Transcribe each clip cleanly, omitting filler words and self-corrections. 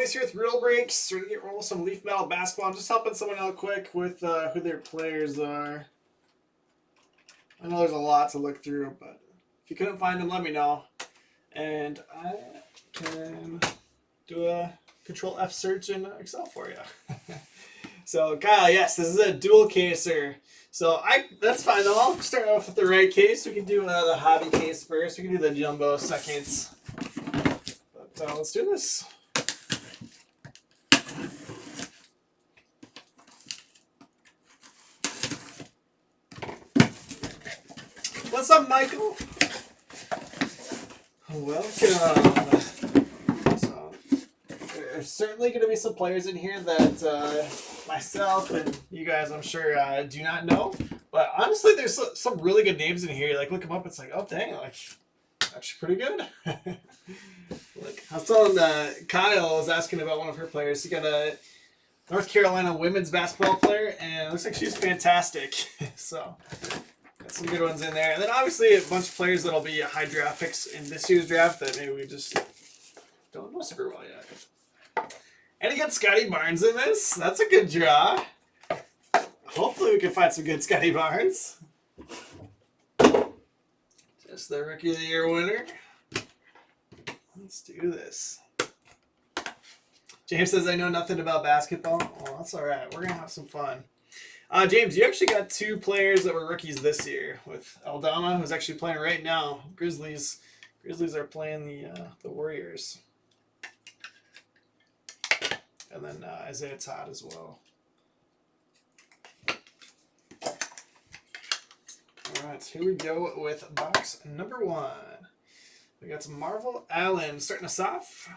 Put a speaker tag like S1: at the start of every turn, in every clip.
S1: boys here with Real Breaks. We're going to roll some Leaf Metal basketball. I'm just helping someone out quick with who their players are. I know there's a lot to look through, but if you couldn't find them, let me know. And I can do a Control F search in Excel for you. So, Kyle, yes, this is a dual caser. So, that's fine though. I'll start off with the right case. We can do the hobby case first. We can do the jumbo second. But let's do this. What's up, Michael? Welcome. So, there's certainly going to be some players in here that myself and you guys, I'm sure, do not know. But honestly, there's some really good names in here. Like, look them up. It's like, oh, dang, like, actually pretty good. Like, I was telling Kyle was asking about one of her players. She got a North Carolina women's basketball player, and it looks like she's fantastic. So, got some good ones in there. And then obviously a bunch of players that'll be high draft picks in this year's draft that maybe we just don't know super well yet. And you got Scotty Barnes in this. That's a good draw. Hopefully we can find some good Scotty Barnes. Just the Rookie of the Year winner. Let's do this. James says, I know nothing about basketball. Oh, that's all right. We're going to have some fun. James, you actually got two players that were rookies this year with Aldama, who's actually playing right now. Grizzlies are playing the Warriors. And then Isaiah Todd as well. All right, here we go with box number 1. We got some Marvel Allen starting us off.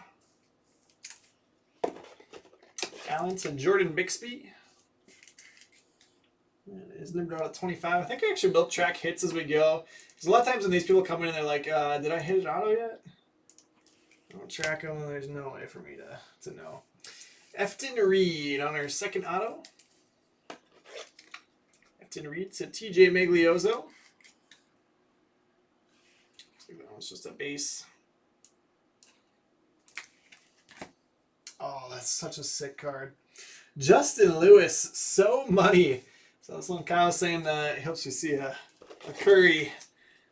S1: Allen to Jordan Bixby. Is numbered out at 25. I think I actually built track hits as we go. Because a lot of times when these people come in and they're like, did I hit an auto yet? I don't track them, and there's no way for me to know. Efton Reed on our second auto. Efton Reed to TJ Maglioso. I think that was just a base. Oh, that's such a sick card. Justin Lewis, so money. So this one Kyle's saying he hopes you see a Curry.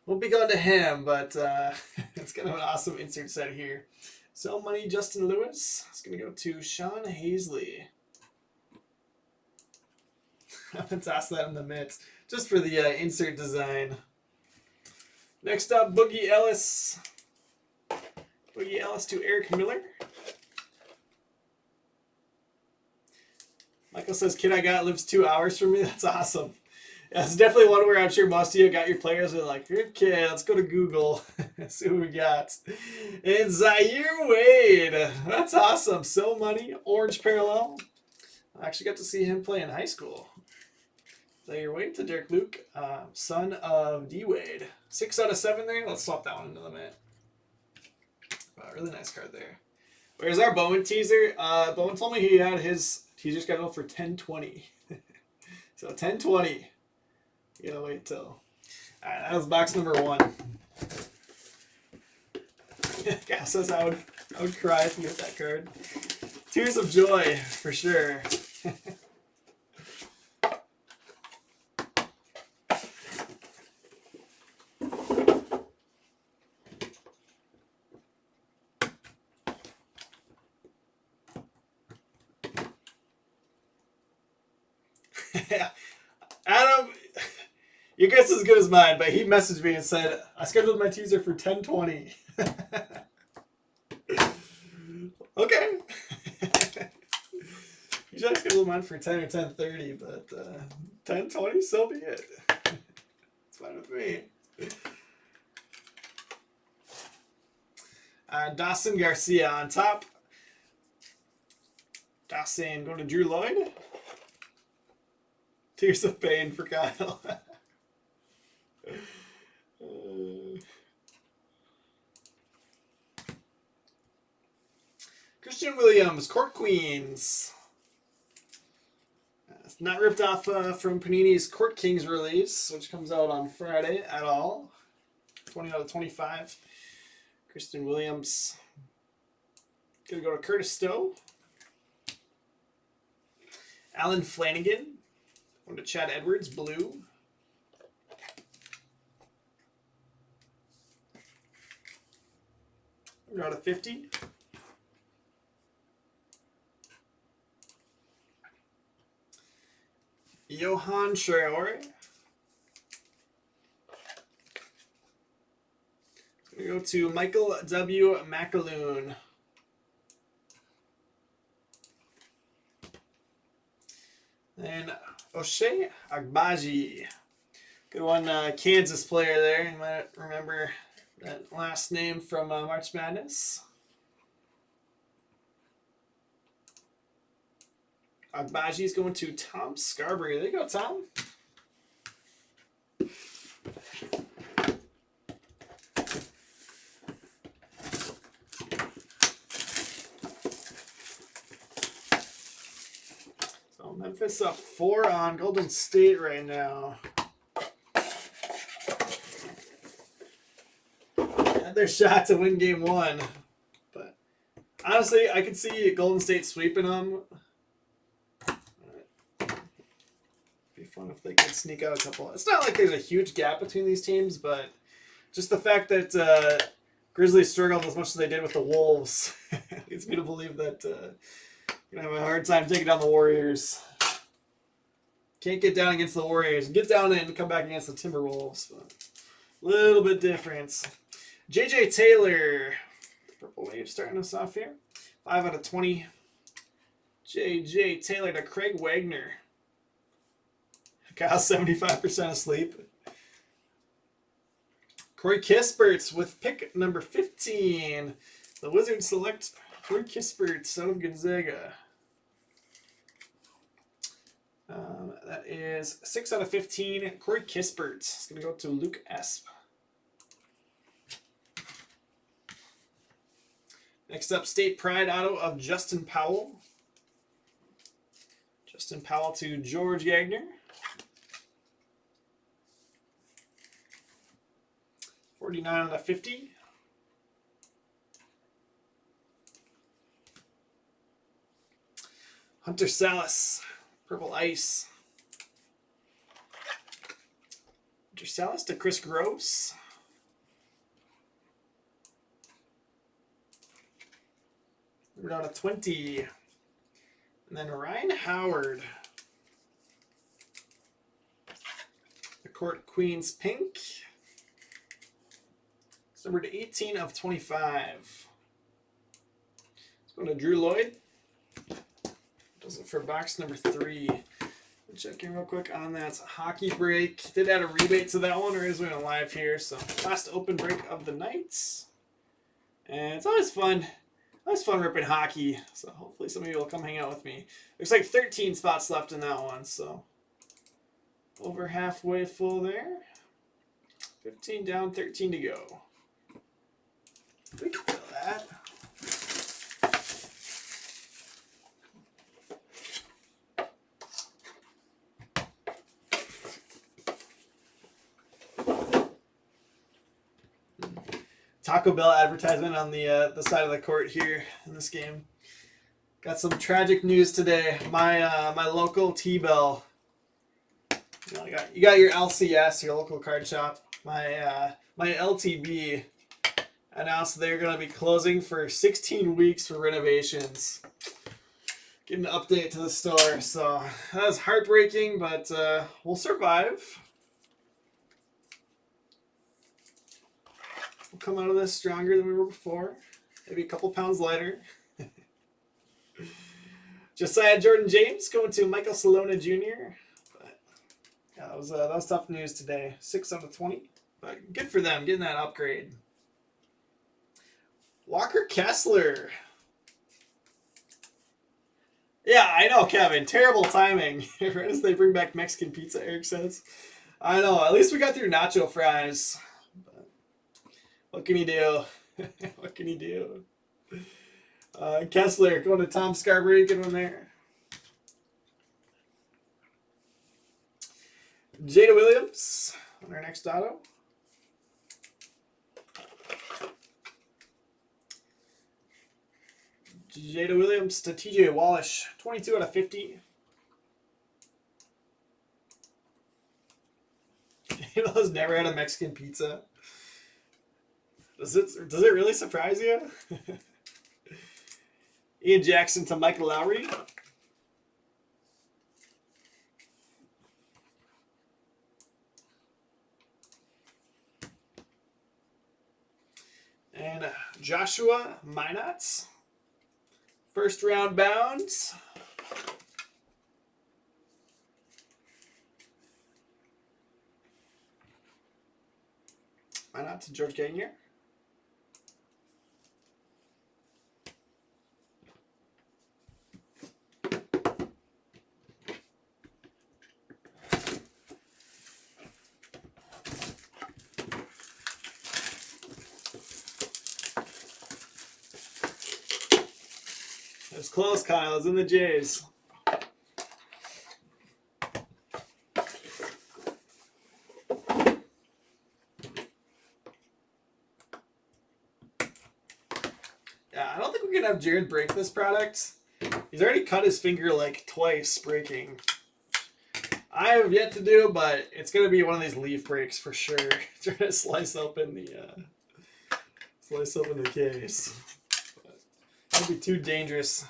S1: Won't be going to him, but it's kind of an awesome insert set here. So money, Justin Lewis. It's going to go to Sean Hazley. I'm going to toss that in the mitts just for the insert design. Next up, Boogie Ellis. Boogie Ellis to Eric Miller. Michael says, kid I got lives 2 hours from me. That's awesome. Yeah, it's definitely one where I'm sure most of you got your players and like, okay, let's go to Google. See what we got. And Zaire Wade. That's awesome. So money. Orange parallel. I actually got to see him play in high school. Zaire Wade to Derek Luke. Son of D Wade. 6 out of 7 there. Let's swap that one into the mint. Wow, really nice card there. Where's our Bowen teaser? Bowen told me he had his teaser scheduled for 10/20. So 10/20. You gotta wait till. Alright, that was box number 1. Gal says I would cry if you hit that card. Tears of joy for sure. Adam, your guess is as good as mine, but he messaged me and said, I scheduled my teaser for 10/20. Okay. Usually I scheduled mine for 10 or 10:30, but 10/20, so be it. It's fine with me. Dawson Garcia on top. Dawson going to Drew Lloyd. Tears of pain for Kyle. Christian Williams, Court Queens. It's not ripped off from Panini's Court Kings release, which comes out on Friday at all. 20 out of 25. Christian Williams. Gonna go to Curtis Stowe. Alan Flanagan. Going to Chad Edwards, blue. We're out of 50. Johan Traore. We go to Michael W. McAloon. And O'Shea Agbaji. Good one, Kansas player there. You might remember that last name from March Madness. Agbaji's going to Tom Scarberry. There you go, Tom. So Memphis up 4 on Golden State right now. Had their shot to win game 1. But honestly, I could see Golden State sweeping them. Fun if they could sneak out a couple. It's not like there's a huge gap between these teams, but just the fact that Grizzlies struggled as much as they did with the Wolves leads me to believe that you're going to have a hard time taking down the Warriors. Can't get down against the Warriors. Get down and come back against the Timberwolves. But a little bit different. J.J. Taylor. Purple Wave starting us off here. 5 out of 20. J.J. Taylor to Craig Wagner. Kyle's 75% asleep. Corey Kispert's with pick number 15. The Wizards select Corey Kispert, son of Gonzaga. That is 6 out of 15. Corey Kispert. It's going to go to Luke Esp. Next up, State Pride auto of Justin Powell. Justin Powell to George Gagner. 49 out of 50. Hunter Salas, Purple Ice. Hunter Salas to Chris Gross. We're out of 20. And then Ryan Howard. The Court Queens Pink. It's numbered 18 of 25. Let's go to Drew Lloyd. Does it for box number 3. Checking real quick on that hockey break. Did add a rebate to that one, or is we on live here? So last open break of the night. And it's always fun. Always fun ripping hockey. So hopefully some of you will come hang out with me. Looks like 13 spots left in that one. So over halfway full there. 15 down, 13 to go. We can feel that. Taco Bell advertisement on the side of the court here in this game. Got some tragic news today. My my local T-Bell. You got your LCS, your local card shop. My my LTB announced they're going to be closing for 16 weeks for renovations. Get an update to the store. So that was heartbreaking, but we'll survive. We'll come out of this stronger than we were before. Maybe a couple pounds lighter. Josiah Jordan James going to Michael Salona Jr. But yeah, that was tough news today. 6 out of 20. But good for them getting that upgrade. Walker Kessler. Yeah, I know, Kevin. Terrible timing. Right as they bring back Mexican pizza, Eric says. I know. At least we got through nacho fries. But what can you do? What can you do? Kessler going to Tom Scarberry. Good one there. Jada Williams on our next auto. Jada Williams to TJ Wallish, 22 out of 50. Halo's never had a Mexican pizza. Does it really surprise you? Ian Jackson to Michael Lowry. And Joshua Minotts. First round bounds. Minotts to George Gagnier. It was close, Kyle. It was in the Jays. Yeah, I don't think we can have Jared break this product. He's already cut his finger like twice breaking. I have yet to do, but it's going to be one of these leaf breaks for sure. Trying to slice open the case. That'd be too dangerous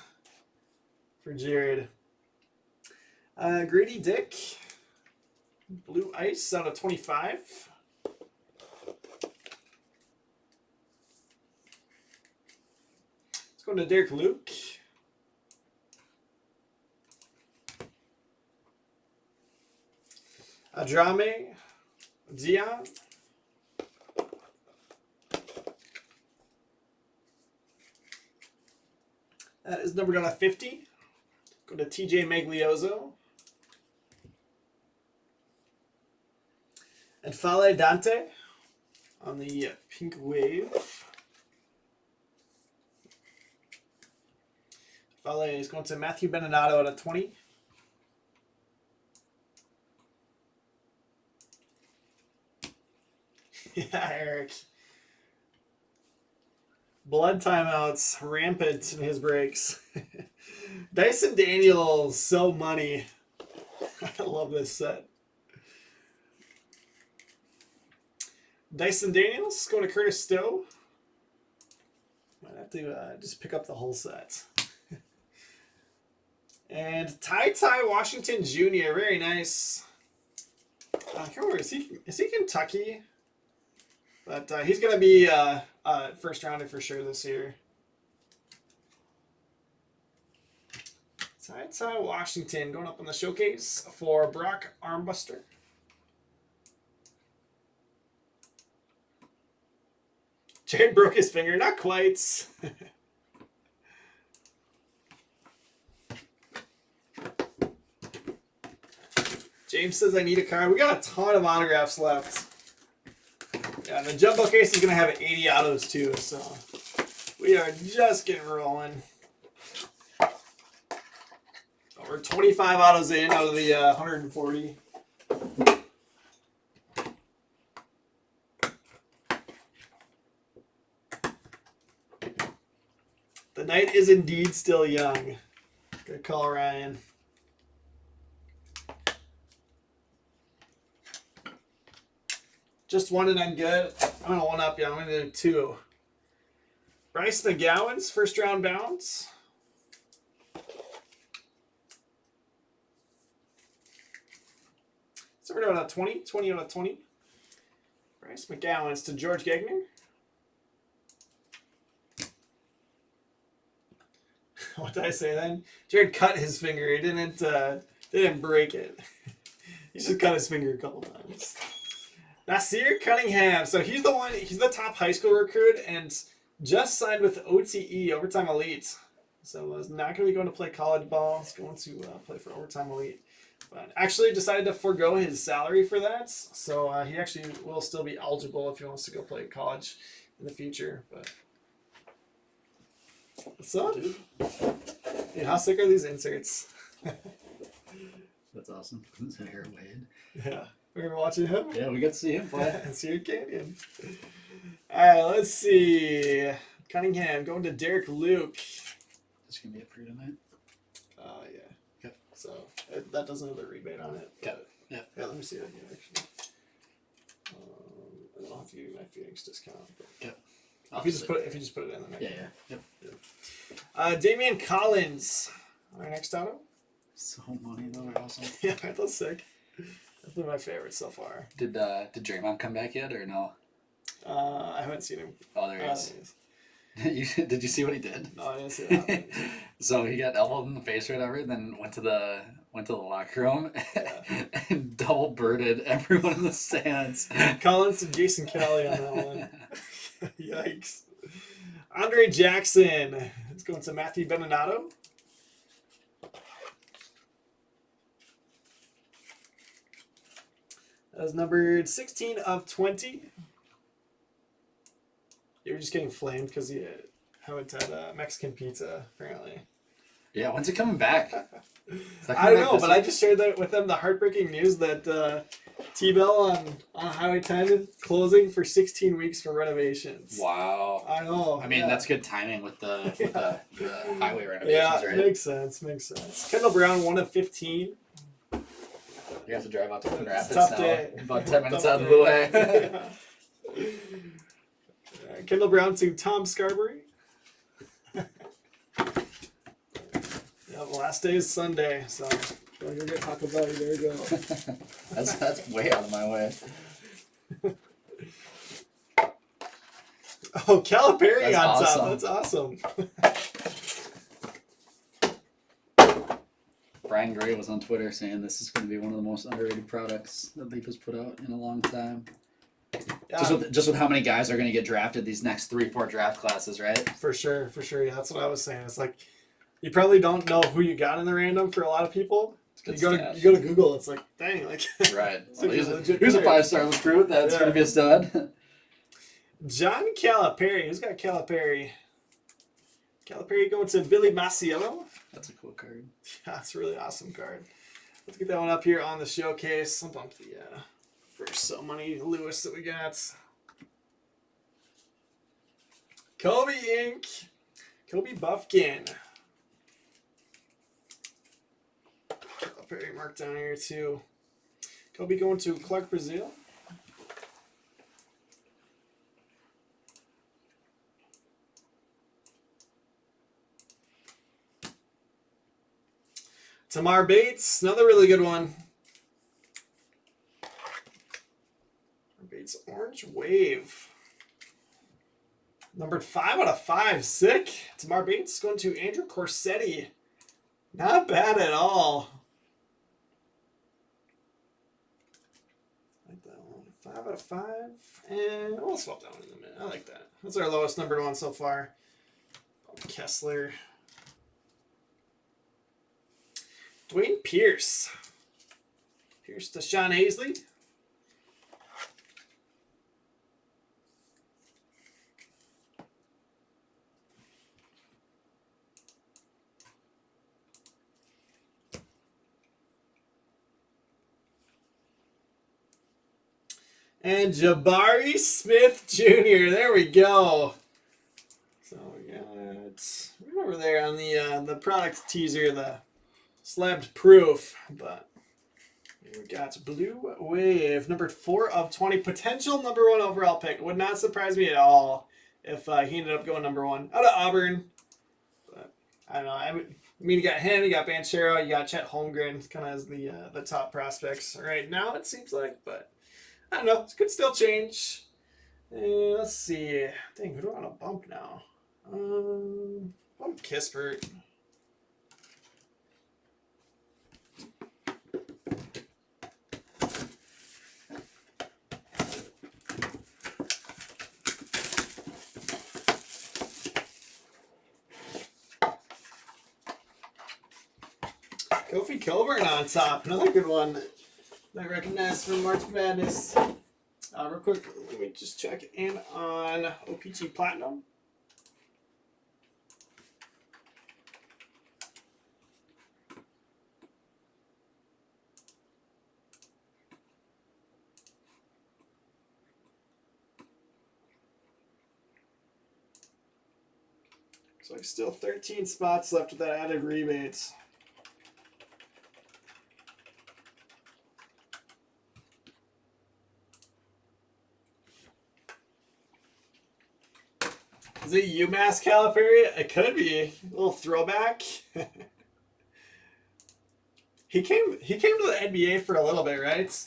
S1: for Jared. Grady Dick, Blue Ice out of 25. Let's go to Derek Luke. Adrame Dion. That is numbered on a 50. Go to TJ Maglioso. And Fale Dante on the Pink Wave. Fale is going to Matthew Beninado out of 20. Yeah, Eric. Blood timeouts rampant in his breaks. Dyson Daniels, so money. I love this set. Dyson Daniels going to Curtis Stowe. Might have to just pick up the whole set. And Ty Washington Jr., very nice. I can't remember, is he Kentucky? But he's going to be first rounder for sure this year. Ty Washington going up on the showcase for Brock Armbruster. Jared broke his finger, not quite. James says I need a card. We got a ton of autographs left. Yeah, the jumbo case is going to have 80 autos too, so we are just getting rolling. We're 25 autos in out of the 140. The night is indeed still young. Good call, Ryan. Just one and I'm good. I'm going to one up you. I'm going to do two. Bryce McGowan's first round bounce. So we're doing a 20. 20 out of 20. Bryce McGowan's to George Gagner. What did I say then? Jared cut his finger. He didn't break it. He just cut his finger a couple times. Nasir Cunningham. So he's the top high school recruit and just signed with OTE, Overtime Elite. So he's not going to be going to play college ball. He's going to play for Overtime Elite. But actually decided to forego his salary for that. So he actually will still be eligible if he wants to go play college in the future. But what's up, dude? Dude, how sick are these inserts?
S2: That's awesome. Is that Hair Wade?
S1: Yeah. We're watching him?
S2: Yeah, we got to see him play.
S1: Seared Canyon. All right, let's see. Cunningham going to Derek Luke.
S2: That's gonna be it for you tonight.
S1: Yeah.
S2: Yep.
S1: So that doesn't have a rebate on it.
S2: Yep. Yep.
S1: Yeah, let me see that again, actually. I don't have to give you my Phoenix discount. But
S2: Yep.
S1: if you just put it in the next.
S2: Yeah.
S1: Yep. Damian Collins, our next auto.
S2: So money though, are awesome.
S1: Yeah, that's sick. Definitely my favorite so far.
S2: Did Draymond come back yet or no?
S1: I haven't seen him.
S2: Oh, there he is.
S1: There he is.
S2: Did you see what he did?
S1: No, I didn't see that.
S2: So he got elbowed in the face or whatever, then went to the locker room and double birded everyone in the stands.
S1: Collins and Jason Kelly on that one. Yikes. Andre Jackson is going to Matthew Beninado. That was numbered 16 of 20. You were just getting flamed because you haven't had Mexican pizza, apparently.
S2: Yeah, when's it coming back?
S1: I don't know, but I just shared that with them, the heartbreaking news that T-Bell on Highway 10 is closing for 16 weeks for renovations.
S2: Wow.
S1: I know.
S2: I mean, that's good timing with the highway renovations,
S1: yeah,
S2: right?
S1: makes sense. Kendall Brown, 1 of 15.
S2: You have to drive out to Grand Rapids
S1: Tough
S2: now.
S1: day.
S2: About 10 minutes
S1: Tough
S2: out of the way.
S1: Yeah. Kendall Brown to Tom Scarberry. Yeah, the last day is Sunday, so don't go get Taco Bell. There you go.
S2: that's way out of my way.
S1: Oh, Calipari
S2: That's
S1: on
S2: awesome.
S1: top. That's awesome.
S2: Brian Gray was on Twitter saying this is going to be one of the most underrated products that Leaf has put out in a long time.
S1: Yeah,
S2: Just with how many guys are going to get drafted these next 3-4 draft classes, right?
S1: for sure. Yeah, that's what I was saying. It's like you probably don't know who you got in the random for a lot of people. You go to Google. It's like, dang, like
S2: Right.
S1: It's like
S2: Well,
S1: a legit
S2: here's a
S1: player.
S2: 5-star recruit that's
S1: Yeah.
S2: going to be a stud.
S1: John Calipari. Who's got Calipari? Calipari going to Billy Masiello.
S2: That's a cool card.
S1: Yeah, that's a really awesome card. Let's get that one up here on the showcase. I'll bump the first so many Lewis that we got. Kobe Inc. Kobe Buffkin. Calipari marked down here too. Kobe going to Clark Brazil. Tamar Bates, another really good one. Bates Orange Wave. Numbered 5 out of 5. Sick. Tamar Bates going to Andrew Corsetti. Not bad at all. Like that one. 5 out of 5. And we'll swap that one in a minute. I like that. That's our lowest numbered one so far. Kessler. Dwayne Pierce. Pierce to Sean Hazley. And Jabari Smith Jr. There we go. So we got right over there on the product teaser, the slabbed proof, but we got Blue Wave, numbered 4 of 20, potential number 1 overall pick. Would not surprise me at all if he ended up going number 1 out of Auburn. But I don't know. I mean, you got him, you got Banchero, you got Chet Holmgren, kind of as the top prospects right now. It seems like, but I don't know. It could still change. Let's see. Dang, who do I want to bump now? Bump Kispert. Kofi Coburn on top. Another good one that I recognize from March Madness. Real quick, let me just check in on OPG Platinum. Looks like still 13 spots left with that added rebates. Is it UMass Calipari? It could be. A little throwback. He came to the NBA for a little bit, right?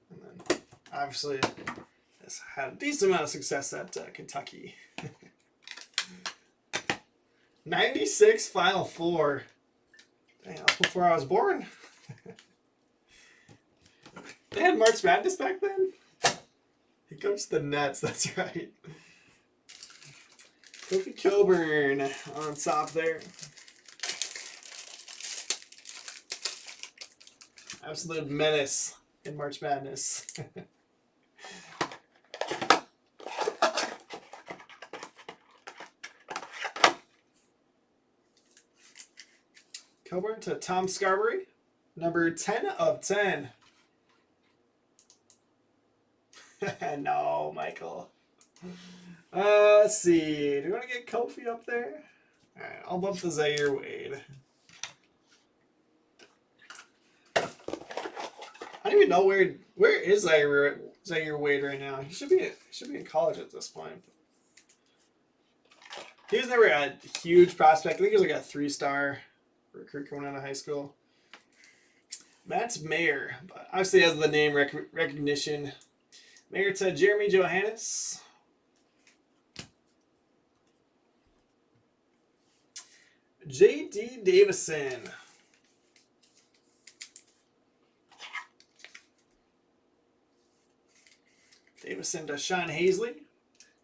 S1: And then obviously has had a decent amount of success at Kentucky. 96 Final Four. Dang, that was before I was born. They had March Madness back then? He coached the Nets, that's right. Kofi Coburn on top there. Absolute menace in March Madness. Coburn to Tom Scarberry, number 10 of 10. No, Michael. Let's see. Do you want to get Kofi up there? All right, I'll bump the Zaire Wade. I don't even know where is Zaire Wade right now. He should be in college at this point. He was never a huge prospect. I think he was like a 3-star recruit coming out of high school. Matt Mayer, but obviously has the name recognition. Mayer to Jeremy Johannes. J.D. Davison. Davison to Sean Hazley.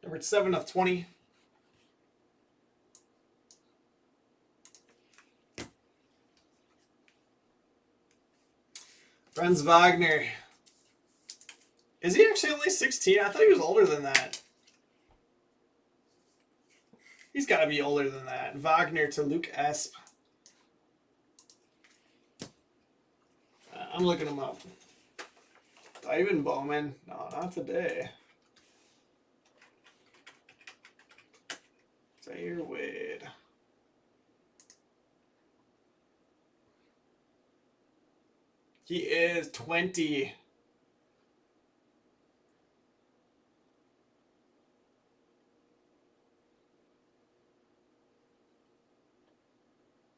S1: Number 7 of 20. Franz Wagner. Is he actually only 16? I thought he was older than that. He's got to be older than that. Wagner to Luke Esp. I'm looking him up. Ivan Bowman. No, not today. Zaire Wade. He is 20.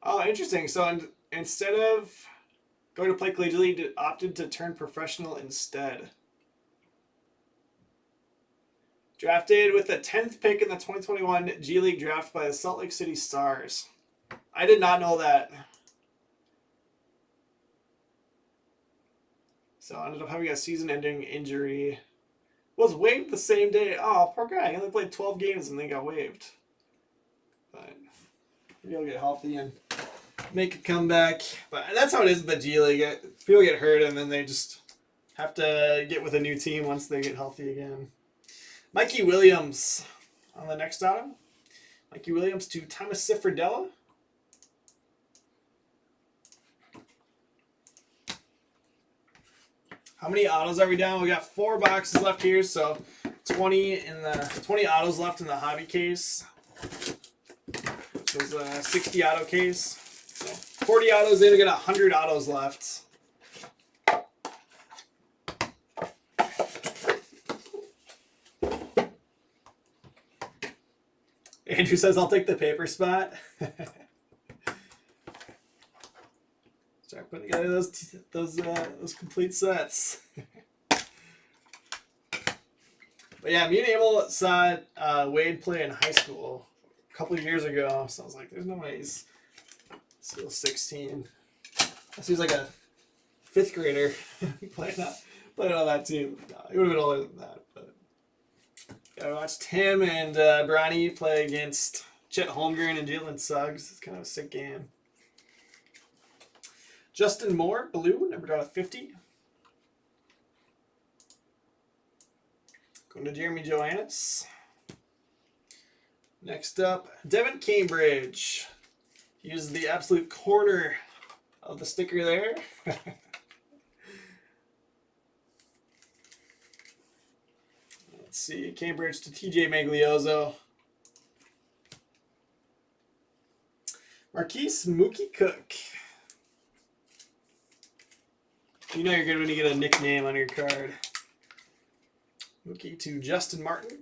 S1: Oh, interesting. So instead of going to play collegiately, he opted to turn professional instead. Drafted with the 10th pick in the 2021 G League draft by the Salt Lake City Stars. I did not know that. So I ended up having a season-ending injury. Was waived the same day. Oh, poor guy. He only played 12 games and then got waived. But maybe he'll get healthy and make a comeback. But that's how it is in the G League. People get hurt and then they just have to get with a new team once they get healthy again. Mikey Williams on the next auto. Mikey Williams to Thomas Ciffredella. How many autos are we down? We got 4 boxes left here, so 20 autos left in the hobby case. Which was a 60 auto case. So 40 autos in, we got 100 autos left. Andrew says, I'll take the paper spot. Start putting together those complete sets. But yeah, me and Abel saw Wade play in high school a couple of years ago. So I was like, there's no way he's still 16. So he's like a 5th grader playing on that team. No, he would have been older than that. But I watched him and Bronny play against Chet Holmgren and Jalen Suggs. It's kind of a sick game. Justin Moore, blue, number down to 50. Going to Jeremy Johannes. Next up, Devin Cambridge. He uses the absolute corner of the sticker there. Let's see. Cambridge to TJ Maglioso. Marquise Mookie Cook. You know you're good when you get a nickname on your card. Mookie to Justin Martin.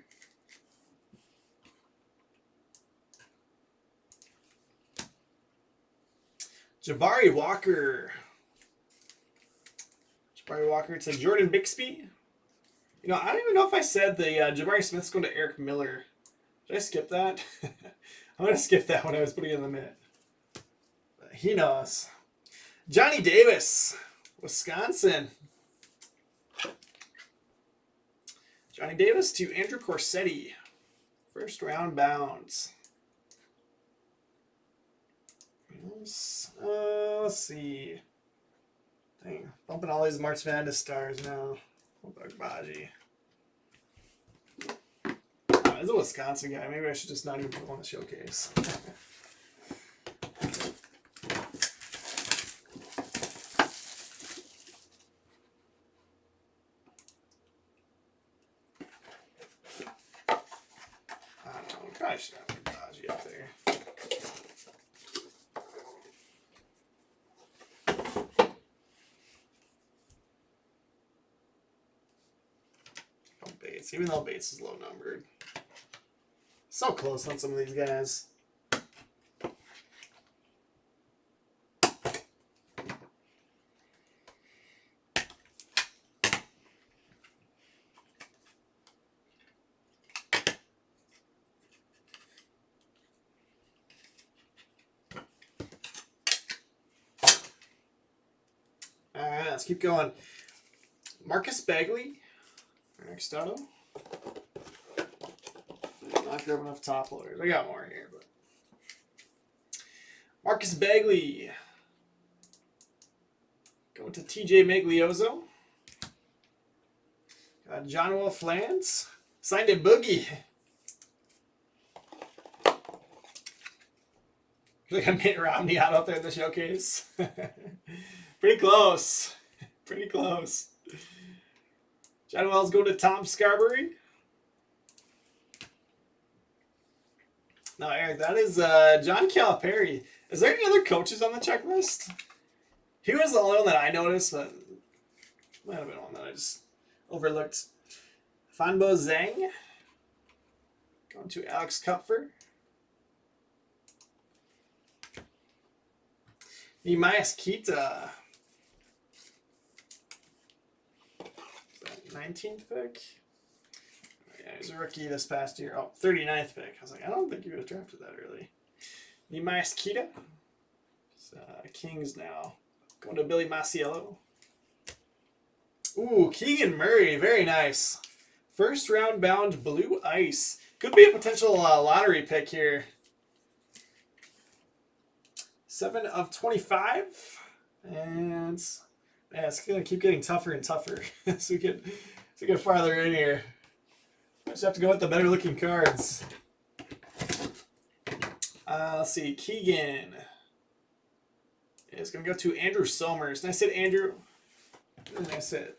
S1: Jabari Walker. Jabari Walker to Jordan Bixby. You know, I don't even know if I said the Jabari Smith's going to Eric Miller. Did I skip that? I'm going to skip that when I was putting in the minute. But he knows. Johnny Davis, Wisconsin. Johnny Davis to Andrew Corsetti. First round bounds. Let's see. Dang, bumping all these March Madness stars now. Baji. He's a Wisconsin guy. Maybe I should just not even put him on the showcase. I don't know. Probably should have put Baji up there. Bates, even though Bates is low numbered. So close on some of these guys. Alright, let's keep going. Marcus Bagley. Next auto. Not grabbing enough top loaders. I got more here, but Marcus Bagley. Going to TJ Maglioso. Got John Will Flans. Signed a Boogie. Like a Mitt Romney out there in the showcase. Pretty close. Pretty close. John Wells going to Tom Scarberry. No, Eric, that is John Calipari. Is there any other coaches on the checklist? He was the only one that I noticed, but might have been one that I just overlooked. Fanbo Zhang. Going to Alex Kupfer. Emias Kita. 19th pick? Yeah, he's a rookie this past year. Oh, 39th pick. I was like, I don't think he was drafted that early. Emias Kita. It's, Kings now. Going to Billy Masiello. Ooh, Keegan Murray. Very nice. First round bound blue ice. Could be a potential lottery pick here. 7 of 25. And yeah, it's going to keep getting tougher and tougher as we get farther in here. I just have to go with the better looking cards. Let's see. Keegan is going to go to Andrew Somers. Nice hit, Andrew. Nice hit.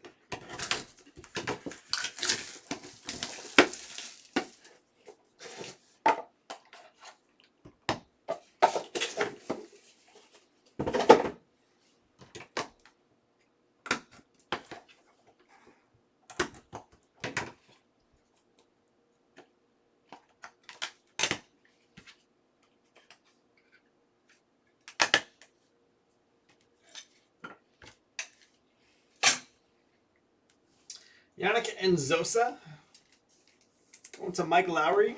S1: Yannick Nzosa. Going to Mike Lowry.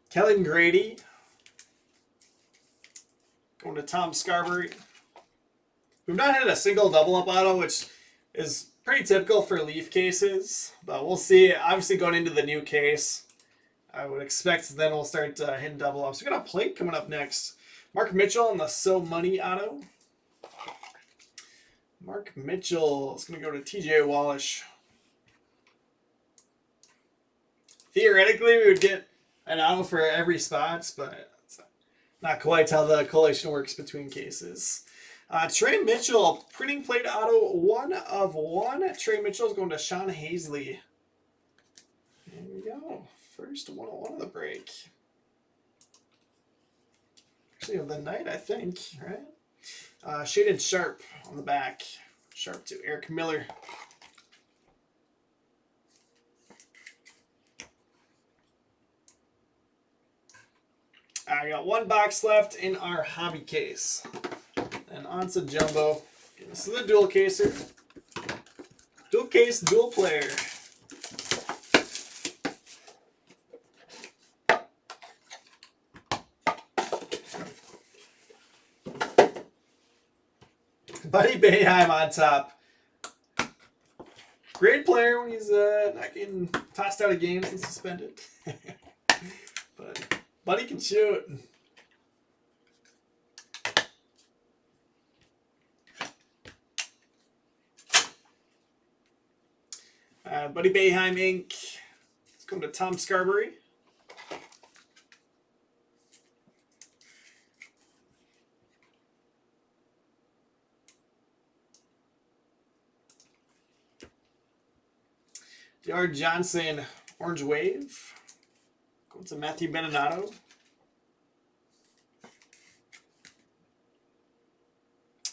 S1: Kellen Grady. Going to Tom Scarberry. We've not had a single double up auto, which is pretty typical for Leaf cases, but we'll see. Obviously going into the new case, I would expect then we'll start hitting double ups. We got a plate coming up next. Mark Mitchell on the So Money auto. Mark Mitchell is going to go to TJ Wallish. Theoretically, we would get an auto for every spot, but Not quite how the collation works between cases. Trey Mitchell, printing plate auto 1/1. Trey Mitchell is going to Sean Hazley. There we go. First 1/1 of the break. Actually, of the night, I think, right? Shaded Sharp on the back. Sharp to Eric Miller. I got one box left in our hobby case. And on to Jumbo. This is the dual caser. Dual case, dual player. Buddy Boeheim on top. Great player when he's not getting tossed out of games and suspended. But Buddy can shoot. Buddy Boeheim Inc. Let's go to Tom Scarberry. J.R. Johnson, Orange Wave. Going to Matthew Beninado.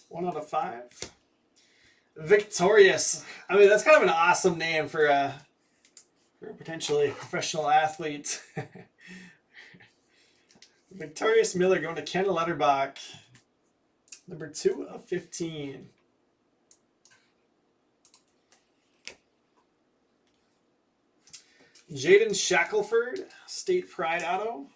S1: One out of 5. Victorious. I mean, that's kind of an awesome name for a potentially professional athlete. Victorious Miller going to Ken Letterbach. Number 2/15. Jaden Shackelford, State Pride Auto.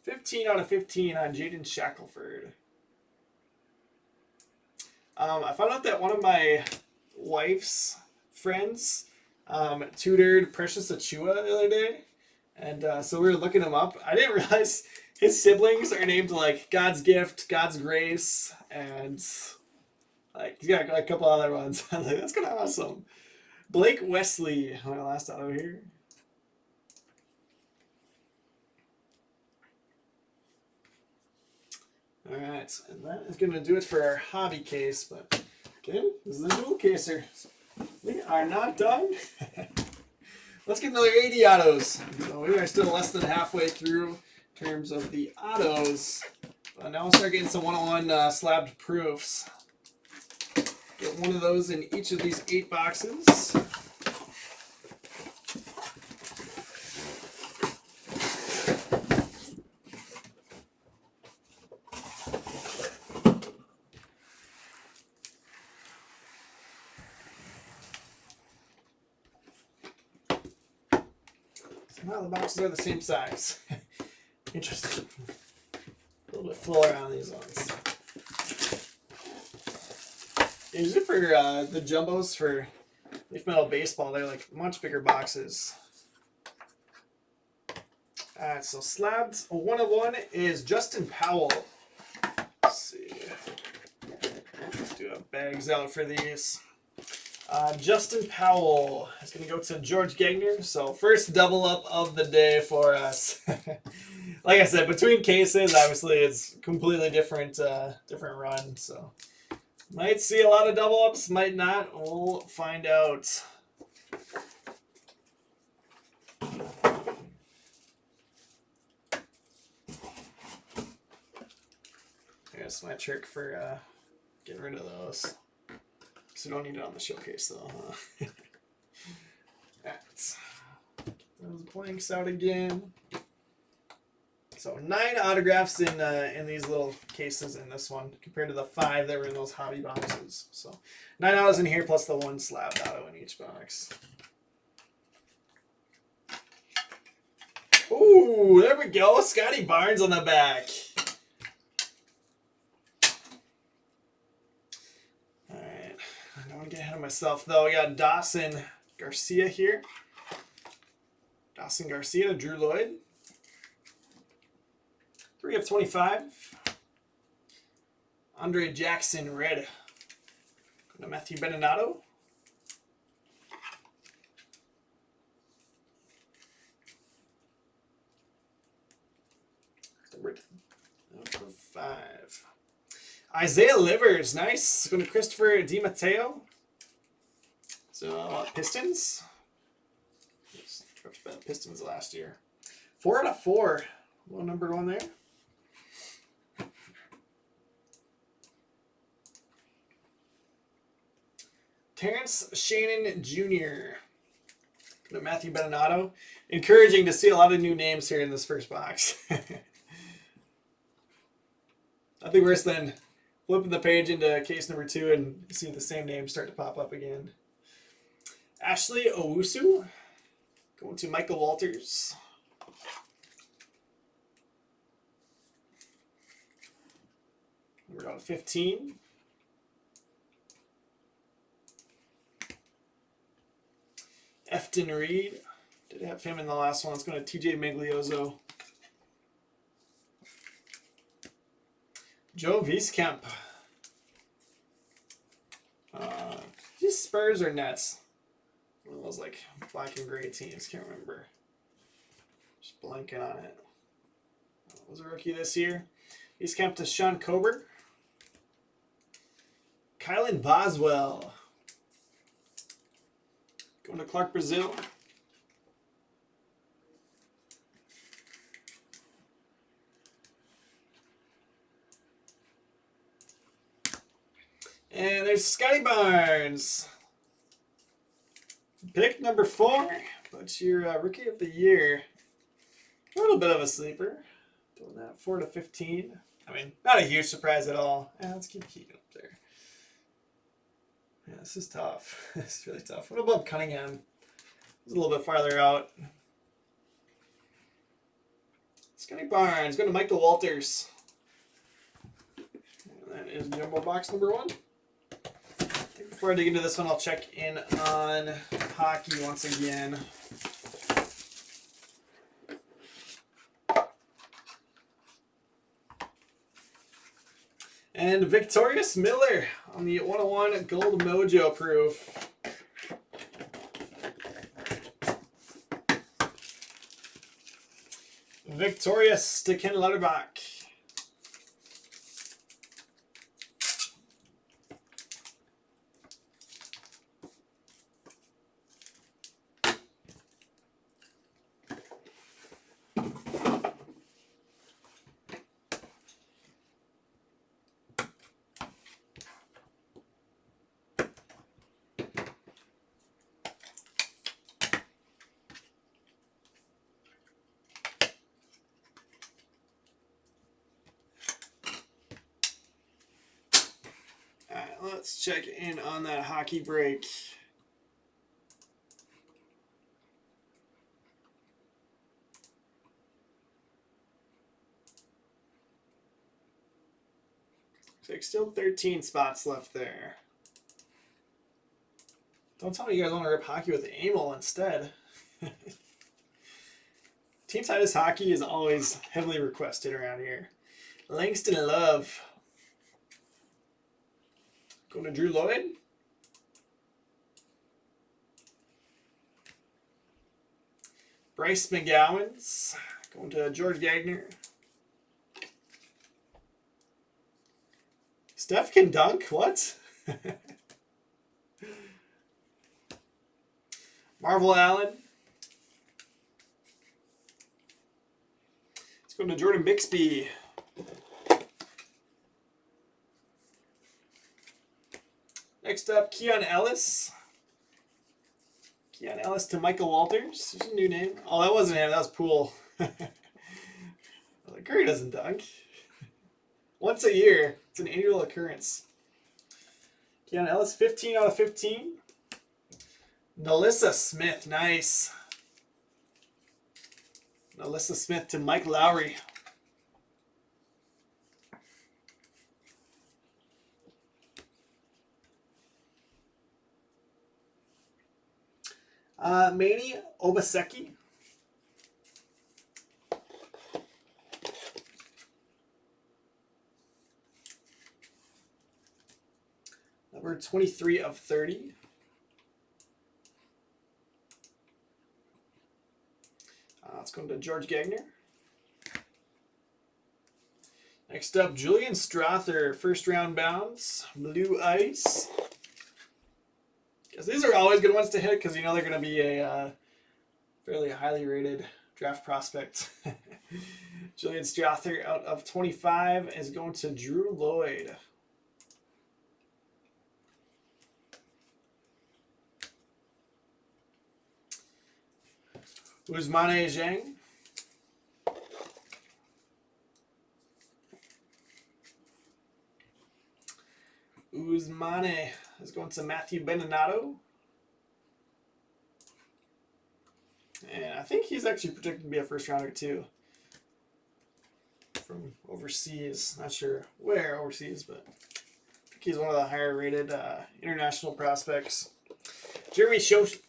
S1: (15/15) on Jaden Shackelford. I found out that one of my wife's friends tutored Precious Achua the other day. And so we were looking him up. I didn't realize his siblings are named like God's Gift, God's Grace, and like he's got a couple other ones. I was like, that's kind of awesome. Blake Wesley, my last auto here. All right, and that is going to do it for our hobby case. But again, this is the dual caser. We are not done. Let's get another 80 autos. So we are still less than halfway through in terms of the autos. But now we'll start getting some 1/1 slabbed proofs. Get one of those in each of these 8 boxes. Somehow the boxes are the same size. Interesting. A little bit fuller on these ones. Usually for the jumbos for Leaf Metal Baseball, they're like much bigger boxes. Alright, so slabbed 1/1 is Justin Powell. Let's see. Let's do a bags out for these. Justin Powell is going to go to George Gagner. So first double up of the day for us. Like I said, between cases, obviously it's completely different run. So might see a lot of double ups, might not. We'll find out. Here's my trick for getting rid of those. So don't need it on the showcase though, huh? Alright. Those blanks out again. So 9 autographs in these little cases in this one, compared to the 5 that were in those hobby boxes. So 9 autos in here, plus the 1 slabbed auto in each box. Ooh, there we go. Scotty Barnes on the back. Alright. I don't want to get ahead of myself, though. We got Dawson Garcia here. Dawson Garcia, Drew Lloyd. 3/25. Andre Jackson, red. Go to Matthew Beninado. 5. Isaiah Livers, nice. Going to Christopher DiMatteo. So, Pistons. Pistons last year. 4 out of 4. Low number 1 there. Terrence Shannon Jr. Matthew Bettinato. Encouraging to see a lot of new names here in this first box. Nothing worse than flipping the page into case number 2 and seeing the same names start to pop up again. Ashley Owusu. Going to Michael Walters. We're down to 15. Efton Reed. Did have him in the last one. It's going to TJ Miglioso. Joe Wieskamp. These Spurs or Nets? One of those like black and gray teams. Can't remember. Just blanking on it. Was a rookie this year. Wieskamp to Sean Kober. Kylan Boswell. Going to Clark, Brazil. And there's Scotty Barnes. Pick number 4. But your rookie of the year. A little bit of a sleeper. Doing that 4 to 15. I mean, not a huge surprise at all. Yeah, let's keep Keegan up there. Yeah, this is tough. It's really tough. What about Cunningham? He's a little bit farther out. Scotty Barnes. Going to Michael Walters. And that is jumbo box number 1. Before I dig into this one, I'll check in on hockey once again. And Victorious Miller on the 101 Gold Mojo proof. Victorious to Ken Lutterbach. Let's check in on that hockey break. Looks like still 13 spots left there. Don't tell me you guys want to rip hockey with Amel instead. Team Titus hockey is always heavily requested around here. Langston Love. Going to Drew Lloyd. Bryce McGowan's. Going to George Gagner. Steph can dunk? What? Marvel Allen. Let's go to Jordan Bixby. Next up, Keon Ellis. Keon Ellis to Michael Walters. There's a new name. Oh, that wasn't him. That was Poole. Like, Curry doesn't dunk. Once a year. It's an annual occurrence. Keon Ellis, 15 out of 15. Nalissa Smith. Nice. Nalissa Smith to Mike Lowry. Manny Obaseki. Number 23 of 30. Let's go to George Gagner. Next up, Julian Strother, first round bounds, blue ice. Guess these are always good ones to hit because you know they're going to be a fairly highly rated draft prospect. Julian Strother out of 25 is going to Drew Lloyd. Ousmane Dieng. Ousmane is going to Matthew Beninado. And I think he's actually projected to be a first rounder too. From overseas. Not sure where overseas, but I think he's one of the higher rated international prospects. Jeremy Sochin.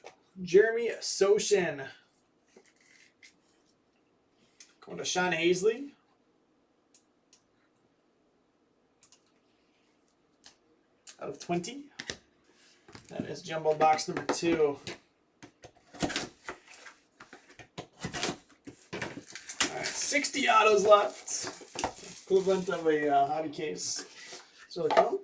S1: Going to Sean Hazley. Out of 20. That is jumbo box number 2. Alright, 60 autos left. Equivalent of a hobby case. Silicone.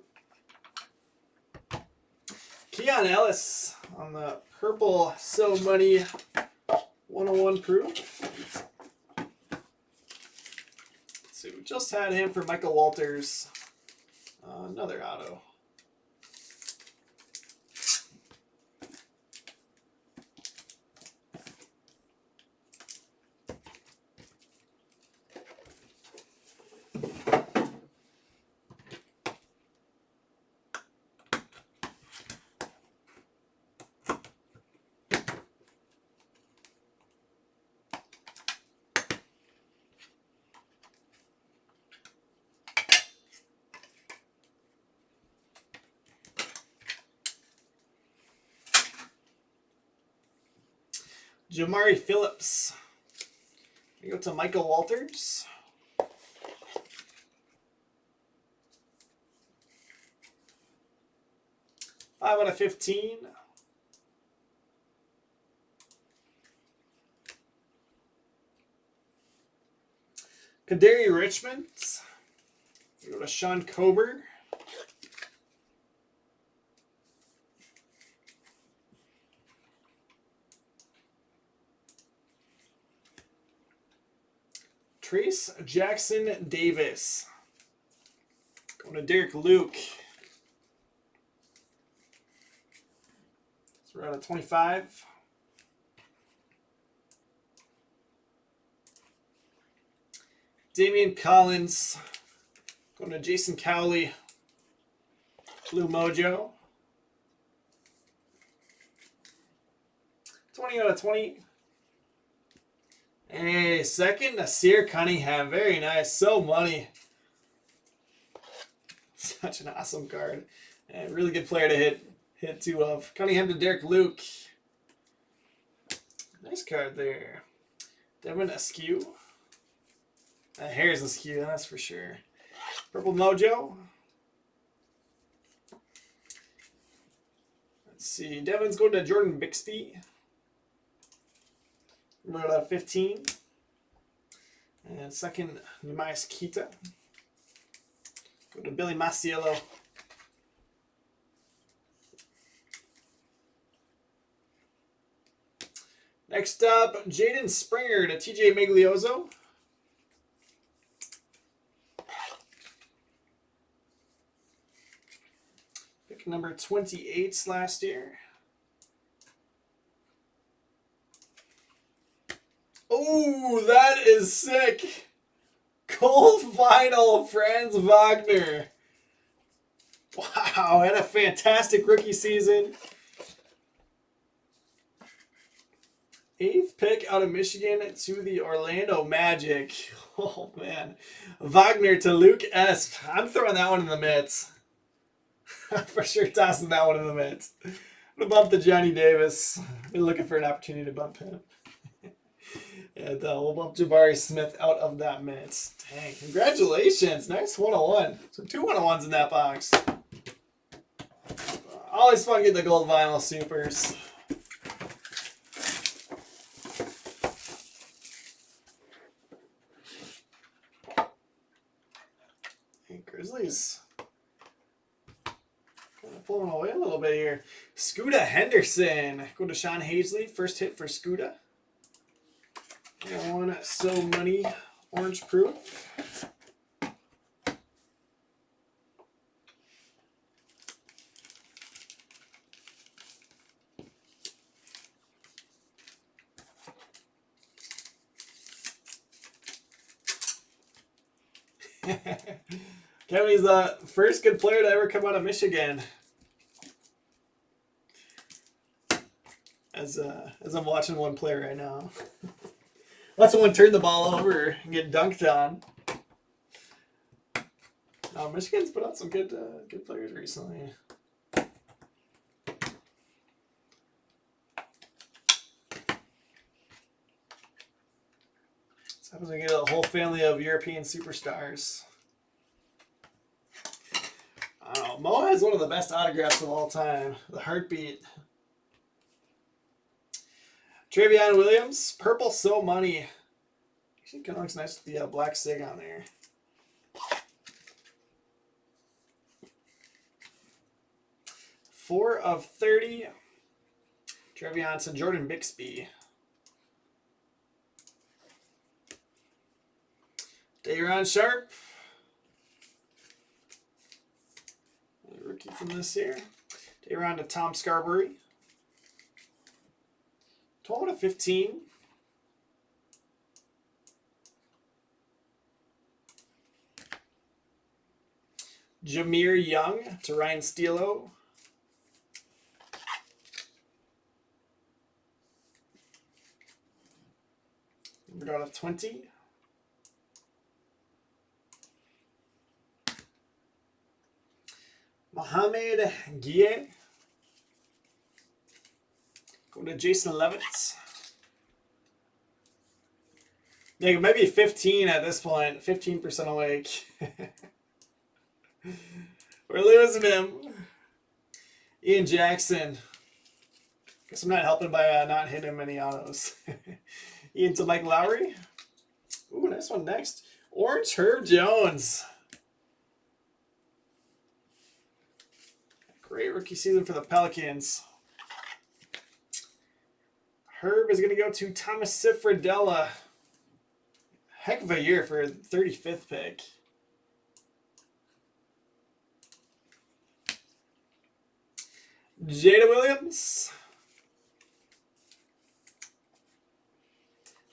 S1: Keon Ellis on the purple So Money 101 proof. So we just had him for Michael Walters. Another auto. Jamari Phillips. We go to Michael Walters. Five out of 15. Kaderi Richmond. We go to Sean Kober. Trace Jackson Davis. Going to Derek Luke. So we're out of 25. Damian Collins. Going to Jason Cowley. Blue Mojo. 20 out of 20. Hey, second, Nasir Cunningham. Very nice. So money. Such an awesome card. And really good player to hit two of. Cunningham to Derek Luke. Nice card there. Devin Askew. That hair is askew, that's for sure. Purple Mojo. Let's see. Devin's going to Jordan Bixby. We're out of 15. And second, Nemais Kita. Go to Billy Masiello. Next up, Jaden Springer to TJ Miglioso. Pick number 28 last year. Oh, that is sick. Gold vinyl, Franz Wagner. Wow, had a fantastic rookie season. 8th pick out of Michigan to the Orlando Magic. Oh, man. Wagner to Luke Esp. I'm throwing that one in the mitts. For sure tossing that one in the mitts. I'm going to bump the Johnny Davis. Been looking for an opportunity to bump him. And we'll bump Jabari Smith out of that mitts. Dang, congratulations. Nice 101. So 2 101s in that box. Always fun getting the gold vinyl supers. Hazley's. Kind of pulling away a little bit here. Scooter Henderson. Go to Sean Hazley. First hit for Scooter. One So Money orange proof. Kevin's the first good player to ever come out of Michigan. As I'm watching one play right now. Let someone turn the ball over and get dunked on. Michigan's put out some good players recently. So happens we get a whole family of European superstars. I don't know. Mo has one of the best autographs of all time. The heartbeat. Travion Williams, Purple So Money. Actually, kind of looks nice with the black sig on there. Four of 30. Travion to Jordan Bixby. Dayron Sharp. A rookie from this year. Dayron to Tom Scarberry. 12 of 15. Jameer Young to Ryan Steelo. Numbered out of 20. Mohamed Gueye. Going to Jason Levitz. Yeah, maybe 15 at this point. 15% awake. We're losing him. Ian Jackson. Guess I'm not helping by not hitting him any autos. Ian to Mike Lowry. Ooh, nice one next. Orange Herb Jones. Great rookie season for the Pelicans. Herb is going to go to Thomas Cifredella. Heck of a year for 35th pick. Jada Williams.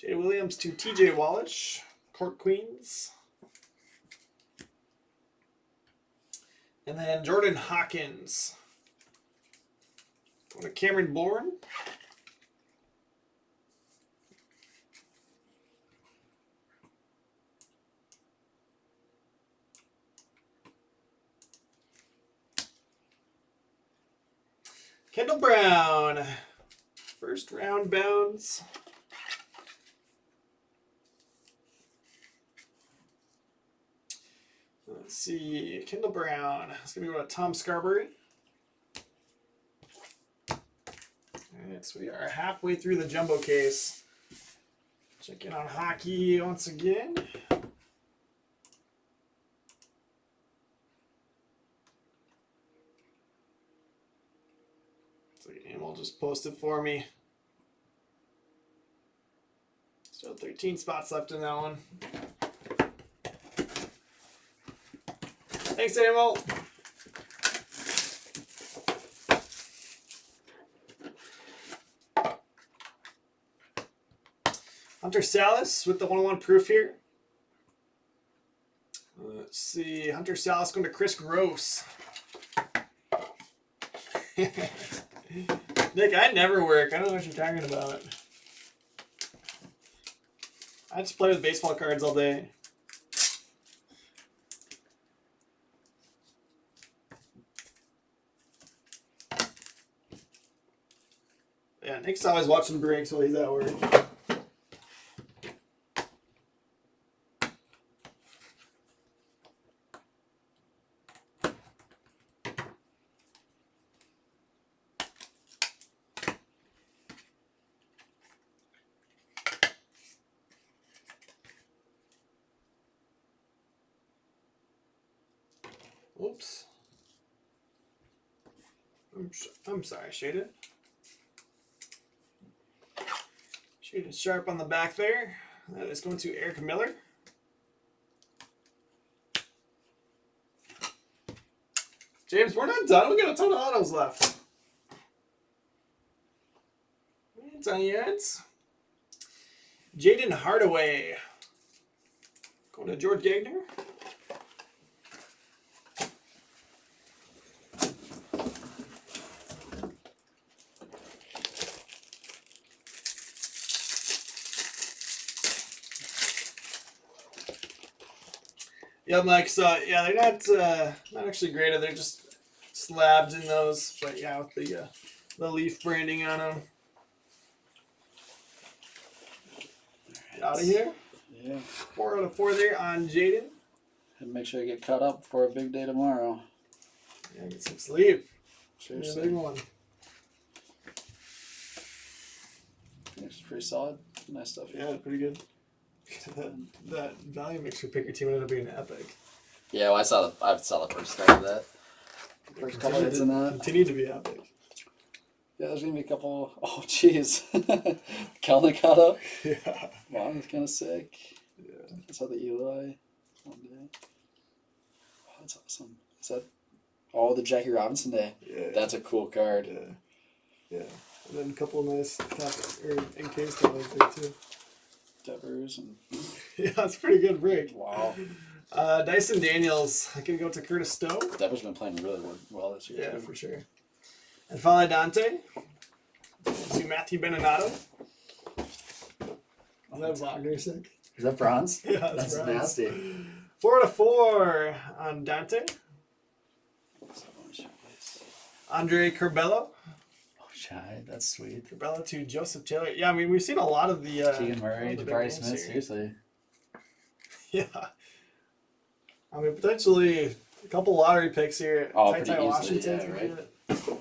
S1: Jada Williams to TJ Wallish. Court Queens. And then Jordan Hawkins. Going to Cameron Bourne. Kendall Brown. First round bounds. Let's see. Kendall Brown. It's going to go to Tom Scarberry. All right, so we are halfway through the jumbo case. Check in on hockey once again. Emil just posted for me. Still 13 spots left in that one. Thanks, Emil. Hunter Salas with the 101 proof here. Let's see. Hunter Salas going to Chris Gross. Nick, I never work. I don't know what you're talking about. I just play with baseball cards all day. Yeah, Nick's always watching breaks while he's at work. Oops. I'm sorry, Shaded. Shaded sharp on the back there. That is going to Eric Miller. James, we're not done. We got a ton of autos left. It's on Yance. Jaden Hardaway. Going to George Gagner. Yeah, Mike. So yeah, they're not actually graded. They're just slabs in those. But yeah, with the leaf branding on them. Out of here.
S3: Yeah.
S1: 4 out of 4 there on Jaden.
S3: And make sure you get caught up for a big day tomorrow.
S1: Yeah, get some sleep.
S3: Seriously.
S1: Yeah, big one.
S3: It's pretty solid. Nice stuff.
S1: Yeah, pretty good. that value mixer picker team ended up being epic.
S3: Yeah, well, I saw the first start of that. First couple hits in that.
S1: Continued to be epic.
S3: Yeah, there's gonna be a couple. Oh, jeez. Kelnick caught up.
S1: Yeah.
S3: Wow, that's kind of sick.
S1: Yeah.
S3: I saw the Eli one day. Oh, that's awesome. Is that the Jackie Robinson day?
S1: Yeah.
S3: That's a cool card.
S1: Yeah. Yeah. And then a couple of nice encased ones there too.
S3: Devers and
S1: Yeah, that's a pretty good break.
S3: wow.
S1: Dyson Daniels. I can go to Curtis Stowe.
S3: Devers been playing really well this year.
S1: Yeah,
S3: too.
S1: for sure. And finally, Dante. To Matthew Beninado. Is that Wagner sick?
S2: Is that bronze?
S1: Yeah,
S2: That's
S1: bronze.
S2: nasty.
S1: 4 out of 4 on Dante. Andre Curbelo.
S2: Oh, shy. That's sweet.
S1: Curbelo to Joseph Taylor. Yeah, I mean, we've seen a lot of the...
S2: Keegan Murray,
S1: the big
S2: Bryce
S1: names
S2: Smith,
S1: here.
S2: seriously.
S1: Yeah. I mean, potentially a couple lottery picks here.
S3: Oh,
S1: Ty
S3: pretty easily,
S1: Washington.
S3: yeah, right.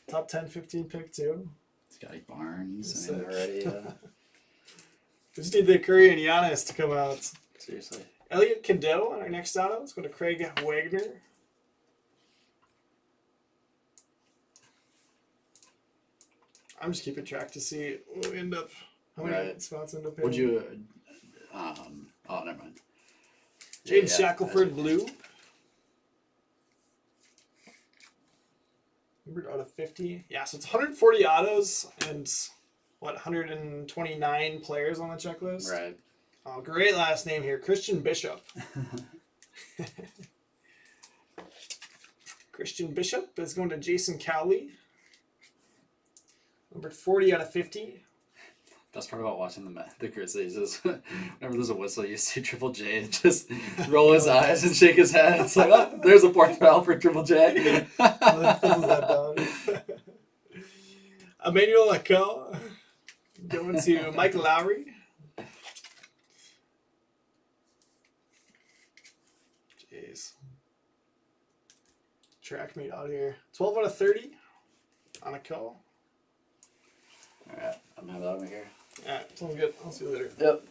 S1: Top 10, 15 pick, too.
S2: Scotty Barnes. I
S1: Sick.
S2: mean, already.
S1: We just need the Curry and Giannis to come out.
S2: Seriously.
S1: Elliot Cadeau on our next auto. Let's go to Craig Wagner. I'm just keeping track to see what we end up, how many
S2: Right.
S1: spots end up in.
S2: Would you? Oh, never mind.
S1: Jaden Shackelford Blue. Numbered out of 50. Yeah, so it's 140 autos and what, 129 players on the checklist.
S2: Right.
S1: Oh, great last name here, Christian Bishop. Christian Bishop is going to Jason Cowley. Numbered 40 out of 50.
S2: Best part about watching the Grizzlies is whenever there's a whistle, you see Triple J and just roll his eyes and shake his head. It's like, oh, there's a fourth foul for Triple J.
S1: Emmanuel Laco going to Mike Lowry. Jeez. Track meet out here. 12 out of 30 on a call.
S2: All right, I'm gonna have that over here.
S1: Alright, sounds good. I'll see you later.
S3: Yep.